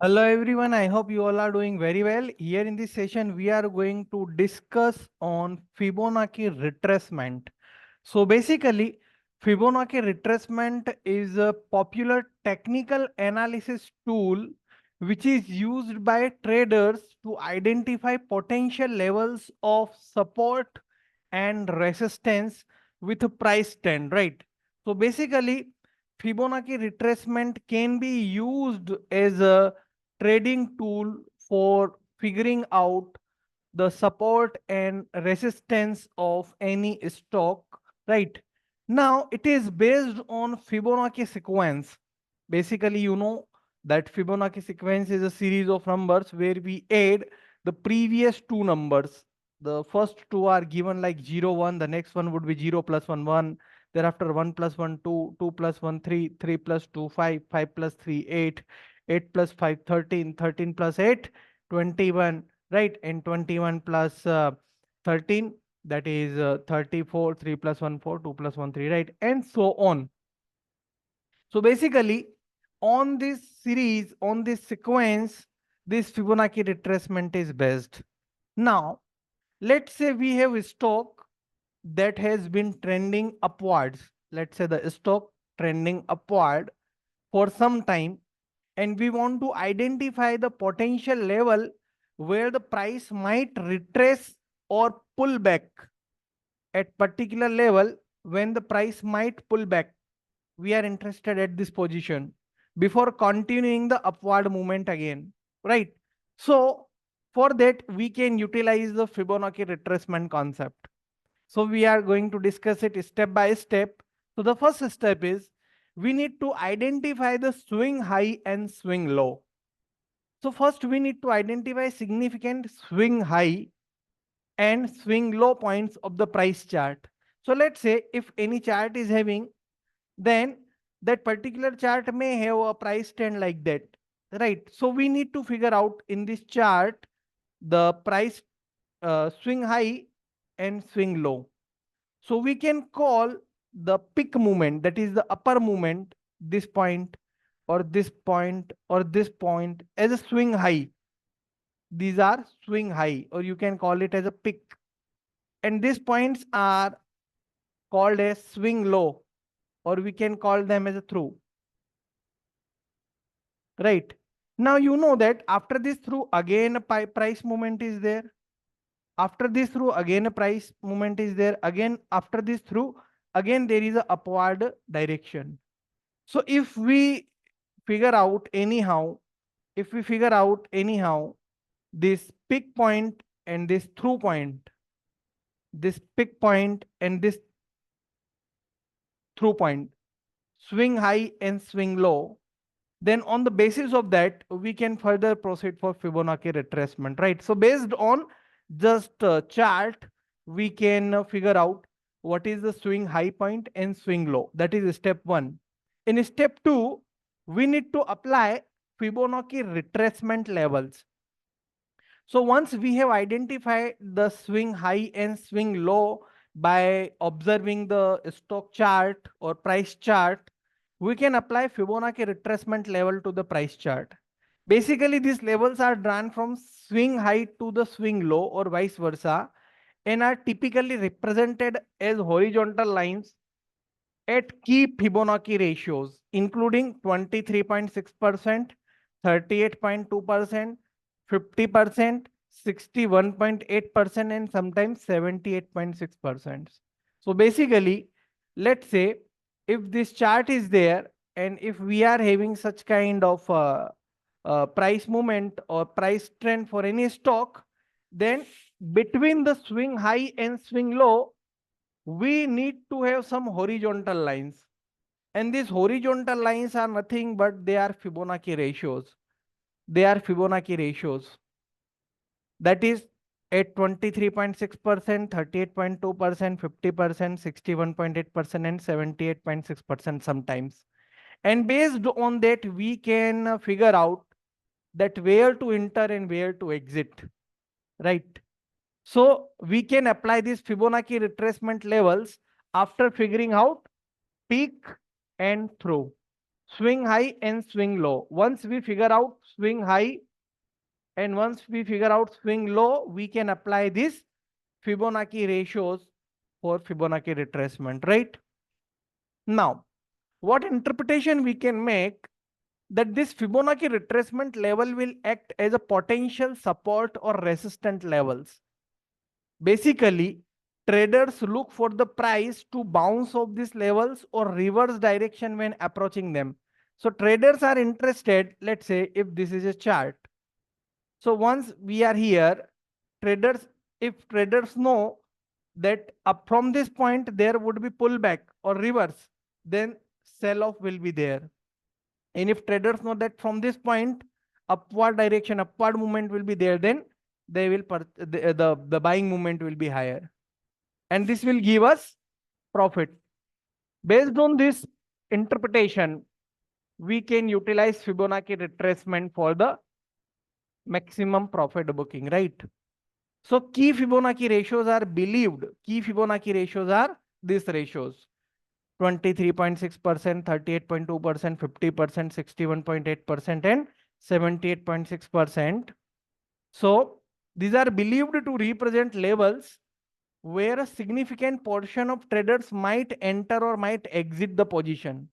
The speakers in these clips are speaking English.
Hello everyone, I hope you all are doing very well. Here in this session, we are going to discuss on Fibonacci retracement. So basically, Fibonacci retracement is a popular technical analysis tool which is used by traders to identify potential levels of support and resistance with a price trend, right? So basically, Fibonacci retracement can be used as a trading tool for figuring out the support and resistance of any stock, right? Now it is based on Fibonacci sequence. Basically, you know that Fibonacci sequence is a series of numbers where we add the previous two numbers. The first two are given like 0 1, the next one would be 0 plus 1 1, thereafter 1 plus 1 2, 2 plus 1 3, 3 plus 2 5, 5 plus 3 8, 8 plus 5 13, 13 plus 8 21, right? And 21 plus 13, that is 34, 3 plus 1 4, 2 plus 1 3, right? And so on. So basically, on this series, on this sequence, this Fibonacci retracement is based. Now, let's say we have a stock that has been trending upwards. Let's say the stock trending upward for some time, and we want to identify the potential level where the price might retrace or pull back at particular level. When the price might pull back, we are interested at this position before continuing the upward movement again, right? So for that, we can utilize the Fibonacci retracement concept. So we are going to discuss it step by step. So the first step is we need to identify the swing high and swing low. So first we need to identify significant swing high and swing low points of the price chart. So let's say if any chart is having, then that particular chart may have a price trend like that, right? So we need to figure out in this chart the price swing high and swing low. So we can call the peak movement, that is the upper movement, this point or this point or this point, as a swing high. These are swing high, or you can call it as a peak. And these points are called as swing low, or we can call them as a through, right? Now you know that after this through again a price movement is there. After this through again a price movement is there. Again after this through, again there is a upward direction. So if we figure out anyhow, if we figure out anyhow this peak point and this through point, this peak point and this through point, swing high and swing low, then on the basis of that, we can further proceed for Fibonacci retracement, right? So based on just chart, we can figure out what is the swing high point and swing low. That is step one. In step two, we need to apply Fibonacci retracement levels. So once we have identified the swing high and swing low by observing the stock chart or price chart, we can apply Fibonacci retracement level to the price chart. Basically, these levels are drawn from swing high to the swing low or vice versa, and are typically represented as horizontal lines at key Fibonacci ratios, including 23.6%, 38.2%, 50%, 61.8%, and sometimes 78.6%. So basically, let's say if this chart is there and if we are having such kind of price movement or price trend for any stock, then between the swing high and swing low, we need to have some horizontal lines. And these horizontal lines are nothing but they are Fibonacci ratios. They are Fibonacci ratios. That is at 23.6%, 38.2%, 50%, 61.8%, and 78.6% sometimes. And based on that, we can figure out that where to enter and where to exit, right? So we can apply these Fibonacci retracement levels after figuring out peak and through. swing high and swing low. Once we figure out swing high and once we figure out swing low, we can apply this Fibonacci ratios for Fibonacci retracement, right? Now, what interpretation we can make that this Fibonacci retracement level will act as a potential support or resistant levels. Basically, traders look for the price to bounce off these levels or reverse direction when approaching them. So traders are interested, let's say if this is a chart. So once we are here, if traders know that up from this point there would be pullback or reverse, then sell off will be there. And if traders know that from this point upward direction, upward movement will be there, then they will the buying movement will be higher, and this will give us profit. Based on this interpretation, we can utilize Fibonacci retracement for the maximum profit booking, right? So key Fibonacci ratios are believed. Key Fibonacci ratios are these ratios: 23.6%, 38.2%, 50%, 61.8%, and 78.6%. So these are believed to represent levels where a significant portion of traders might enter or might exit the position.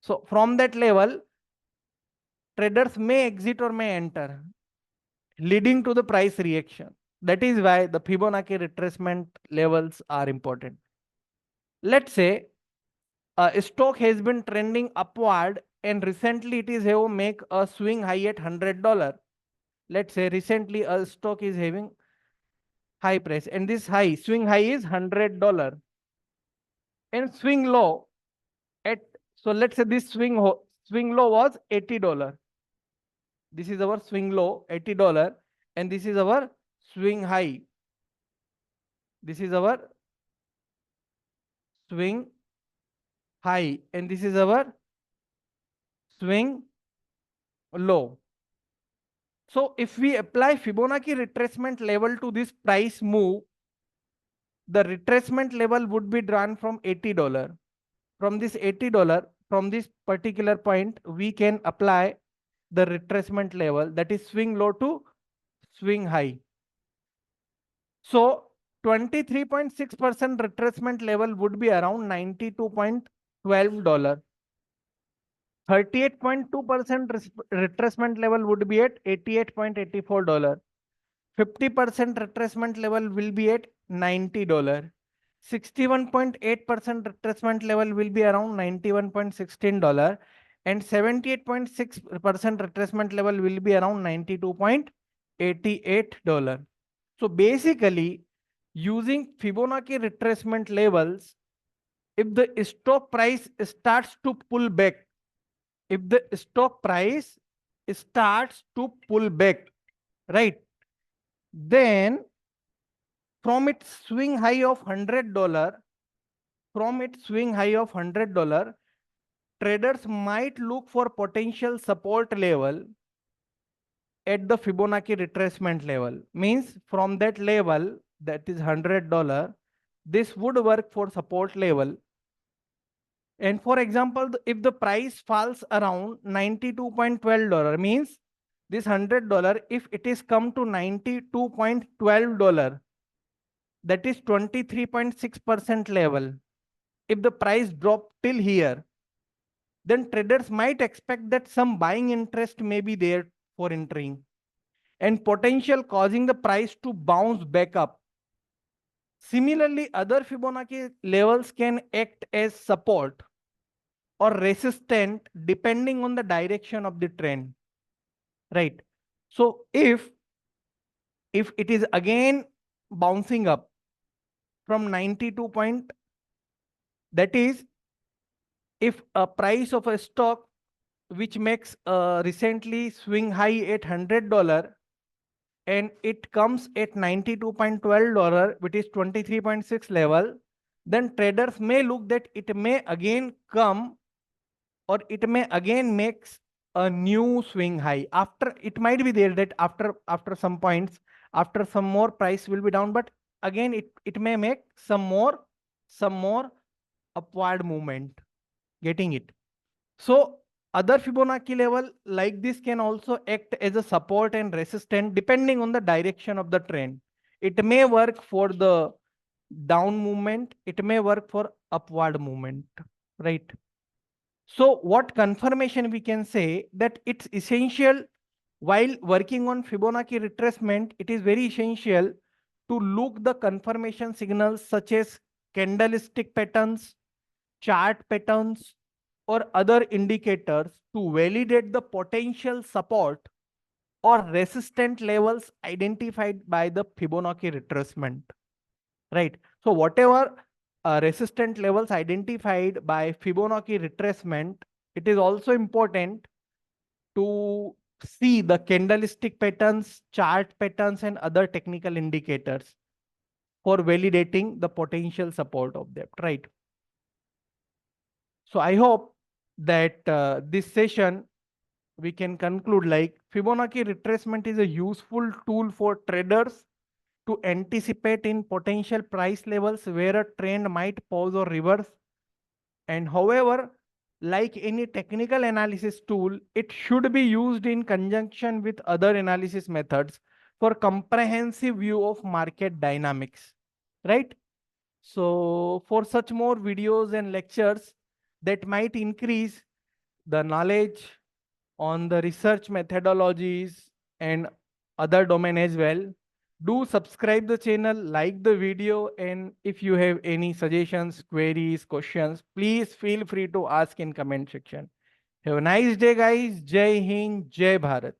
So from that level, traders may exit or may enter, leading to the price reaction. That is why the Fibonacci retracement levels are important. Let's say a stock has been trending upward and recently it is have make a swing high at $100. Let's say recently a stock is having high price and this high swing high is $100 and swing low at, so let's say this swing low was $80. This is our swing low $80 and this is our swing high. This is our swing high and this is our swing low. So if we apply Fibonacci retracement level to this price move, the retracement level would be drawn from $80. From this $80, from this particular point, we can apply the retracement level, that is swing low to swing high. So 23.6% retracement level would be around $92.12. 38.2% retracement level would be at $88.84. 50% retracement level will be at $90. 61.8% retracement level will be around $91.16 and 78.6% retracement level will be around $92.88. So basically, using Fibonacci retracement levels, if the stock price starts to pull back, right, then from its swing high of $100, traders might look for potential support level at the Fibonacci retracement level. Means from that level, that is $100, this would work for support level. And for example, if the price falls around $92.12, means this $100, if it is come to $92.12, that is 23.6% level. If the price drop till here, then traders might expect that some buying interest may be there for entering and potential causing the price to bounce back up. Similarly, other Fibonacci levels can act as support or resistant depending on the direction of the trend, right? So if it is again bouncing up from 92 point, that is, if a price of a stock which makes recently swing high at $100 and it comes at $92.12, which is 23.6 level, then traders may look that it may again come or it may again makes a new swing high. After, it might be there that after some points, after some more price will be down, but again it may make some more upward movement. Getting it? So Other Fibonacci level like this can also act as a support and resistance depending on the direction of the trend. It may work for the down movement, it may work for upward movement, right? So what confirmation we can say that it's essential while working on Fibonacci retracement, it is very essential to look the confirmation signals such as candlestick patterns, chart patterns, or other indicators to validate the potential support or resistant levels identified by the Fibonacci retracement, right? So whatever resistant levels identified by Fibonacci retracement, it is also important to see the candlestick patterns, chart patterns, and other technical indicators for validating the potential support of that, right? So I hope that this session we can conclude like Fibonacci retracement is a useful tool for traders to anticipate in potential price levels where a trend might pause or reverse. And however, like any technical analysis tool, it should be used in conjunction with other analysis methods for comprehensive view of market dynamics, right? So for such more videos and lectures that might increase the knowledge on the research methodologies and other domain as well, do subscribe the channel, like the video, and if you have any suggestions, queries, questions, please feel free to ask in comment section. Have a nice day, guys. Jai Hind, Jai Bharat.